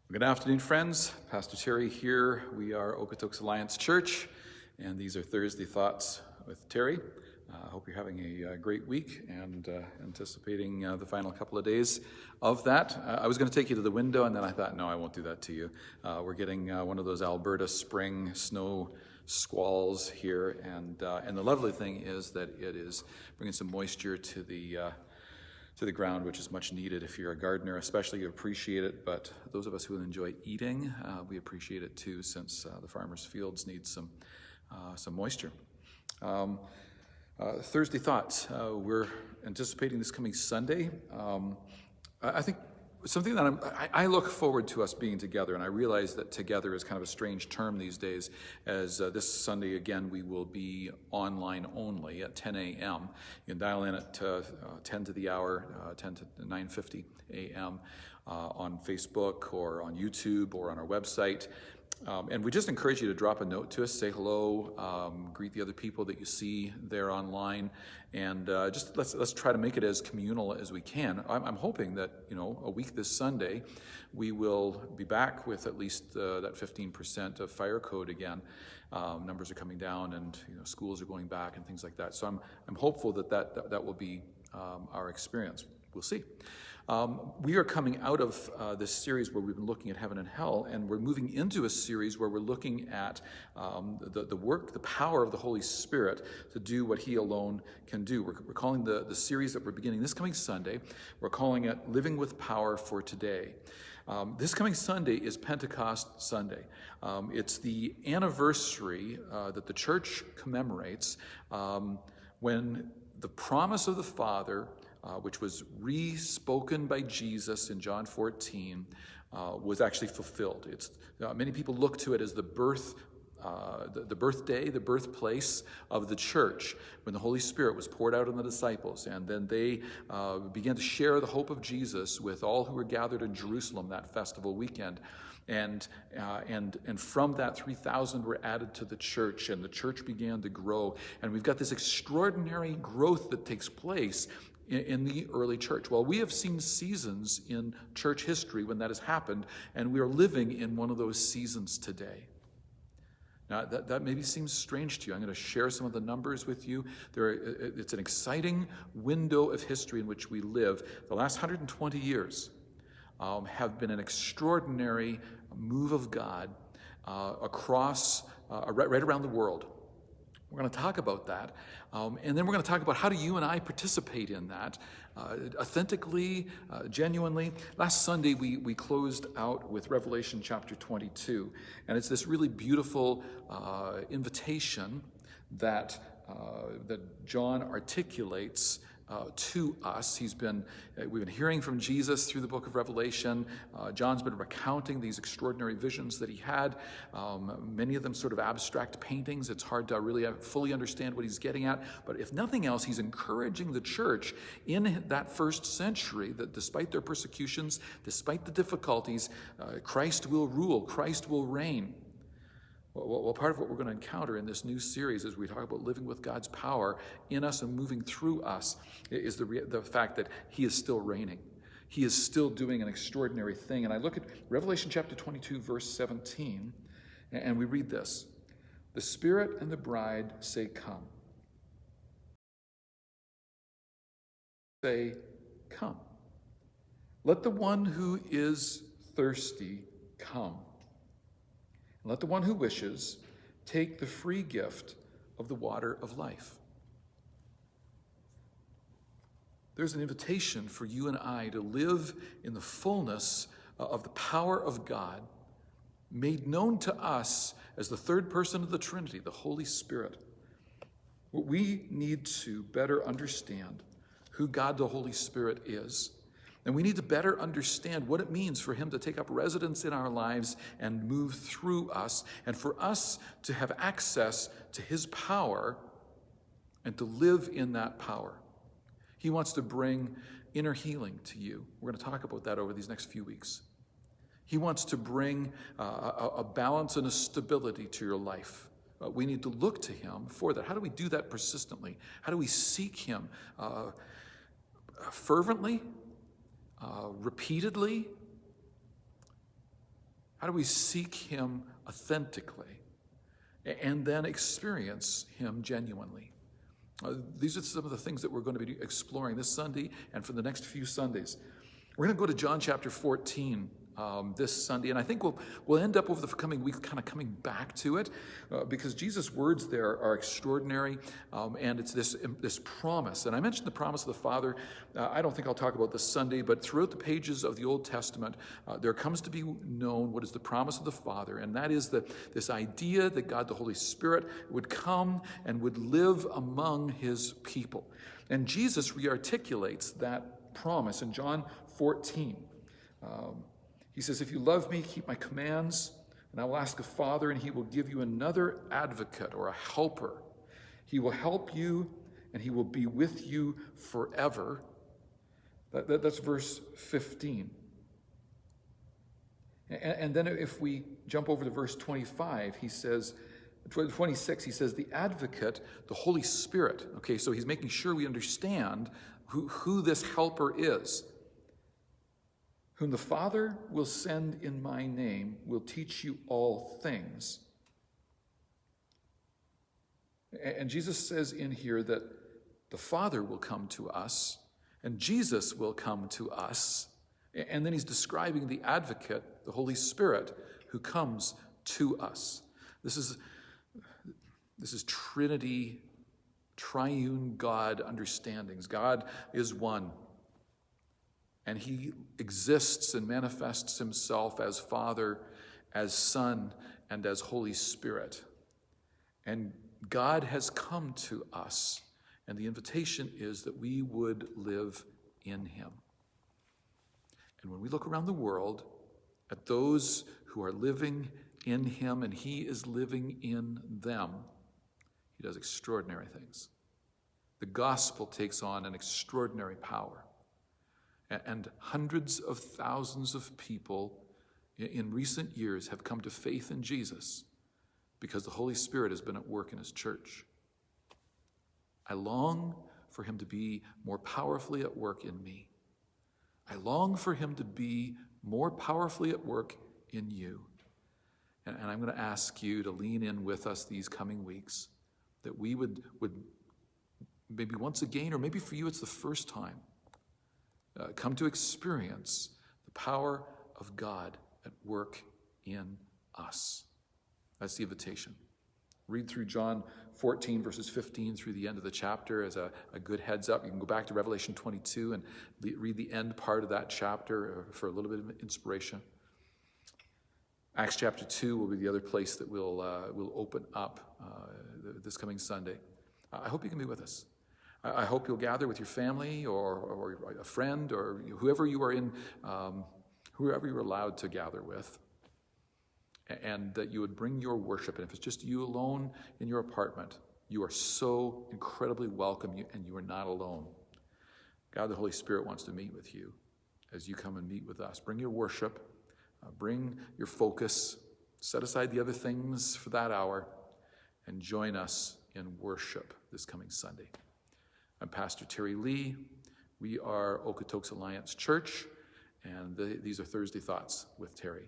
Good afternoon, friends. Pastor Terry here. We are Okotoks Alliance Church, and these are Thursday Thoughts with Terry. I hope you're having a great week and anticipating the final couple of days of that. I was going to take you to the window, and then I thought, no, I won't do that to you. We're getting one of those Alberta spring snow squalls here, and the lovely thing is that it is bringing some moisture to the ground, which is much needed. If you're a gardener, especially, you appreciate it. But those of us who enjoy eating, we appreciate it too, since the farmers' fields need some moisture. Thursday Thoughts. We're anticipating this coming Sunday. I think something that I look forward to us being together, and I realize that together is kind of a strange term these days, as this Sunday, again, we will be online only at 10 a.m. You can dial in at 10 to the hour, 10 to 9:50 a.m. On Facebook or on YouTube or on our website. And we just encourage you to drop a note to us, say hello, greet the other people that you see there online, and just let's try to make it as communal as we can. I'm hoping that, a week this Sunday, we will be back with at least that 15% of fire code again. Numbers are coming down, and schools are going back and things like that. So I'm hopeful that will be our experience. We'll see. We are coming out of this series where we've been looking at heaven and hell, and we're moving into a series where we're looking at the power of the Holy Spirit to do what He alone can do. We're calling the series that we're beginning this coming Sunday, we're calling it Living with Power for Today. This coming Sunday is Pentecost Sunday. It's the anniversary that the church commemorates when the promise of the Father, which was re-spoken by Jesus in John 14, was actually fulfilled. Many people look to it as the birthday, the birthplace of the church, when the Holy Spirit was poured out on the disciples, and then they began to share the hope of Jesus with all who were gathered in Jerusalem that festival weekend. And from that, 3,000 were added to the church, and the church began to grow. And we've got this extraordinary growth that takes place in the early church. Well, we have seen seasons in church history when that has happened, and we are living in one of those seasons today. Now, that maybe seems strange to you. I'm going to share some of the numbers with you. It's an exciting window of history in which we live. The last 120 years have been an extraordinary move of God across, right around the world. We're going to talk about that, and then we're going to talk about how do you and I participate in that authentically, genuinely. Last Sunday, we closed out with Revelation chapter 22, and it's this really beautiful invitation that John articulates to us. We've been hearing from Jesus through the book of Revelation. John's been recounting these extraordinary visions that he had, many of them sort of abstract paintings. It's hard to really fully understand what he's getting at, but if nothing else, he's encouraging the church in that first century that despite their persecutions, despite the difficulties, Christ will rule, Christ will reign. Well, part of what we're going to encounter in this new series as we talk about living with God's power in us and moving through us is the fact that He is still reigning. He is still doing an extraordinary thing. And I look at Revelation chapter 22, verse 17, and we read this. The Spirit and the bride say, "Come." Say, "Come." Let the one who is thirsty come. Let the one who wishes take the free gift of the water of life. There's an invitation for you and I to live in the fullness of the power of God, made known to us as the third person of the Trinity, the Holy Spirit. We need to better understand who God the Holy Spirit is. And we need to better understand what it means for Him to take up residence in our lives and move through us, and for us to have access to His power and to live in that power. He wants to bring inner healing to you. We're going to talk about that over these next few weeks. He wants to bring a balance and a stability to your life. We need to look to Him for that. How do we do that persistently? How do we seek Him fervently? Repeatedly, How do we seek him authentically and then experience him genuinely? These are some of the things that we're going to be exploring this Sunday and for the next few Sundays. We're going to go to John chapter 14 this Sunday, and I think we'll end up over the coming week kind of coming back to it because Jesus' words there are extraordinary, and it's this promise. And I mentioned the promise of the Father. I don't think I'll talk about this Sunday, but throughout the pages of the Old Testament, there comes to be known what is the promise of the Father, and that is this idea that God the Holy Spirit would come and would live among his people. And Jesus re-articulates that promise in John 14. He says, if you love me, keep my commands, and I will ask the Father, and he will give you another advocate or a helper. He will help you, and he will be with you forever. That's verse 15. And then if we jump over to verse 25, he says, 26, he says, the advocate, the Holy Spirit. Okay, so he's making sure we understand who this helper is. Whom the Father will send in my name will teach you all things. And Jesus says in here that the Father will come to us, and Jesus will come to us. And then he's describing the advocate, the Holy Spirit, who comes to us. This is Trinity, triune God understandings. God is one. And he exists and manifests himself as Father, as Son, and as Holy Spirit. And God has come to us, and the invitation is that we would live in him. And when we look around the world at those who are living in him and he is living in them, he does extraordinary things. The gospel takes on an extraordinary power. And hundreds of thousands of people in recent years have come to faith in Jesus because the Holy Spirit has been at work in his church. I long for him to be more powerfully at work in me. I long for him to be more powerfully at work in you. And I'm going to ask you to lean in with us these coming weeks, that we would maybe once again, or maybe for you it's the first time, come to experience the power of God at work in us. That's the invitation. Read through John 14, verses 15 through the end of the chapter as a good heads up. You can go back to Revelation 22 and read the end part of that chapter for a little bit of inspiration. Acts chapter 2 will be the other place that we'll open up this coming Sunday. I hope you can be with us. I hope you'll gather with your family or a friend or whoever you are in, whoever you're allowed to gather with, and that you would bring your worship. And if it's just you alone in your apartment, you are so incredibly welcome, and you are not alone. God, the Holy Spirit, wants to meet with you as you come and meet with us. Bring your worship, bring your focus, set aside the other things for that hour, and join us in worship this coming Sunday. I'm Pastor Terry Lee. We are Okotoks Alliance Church, and these are Thursday Thoughts with Terry.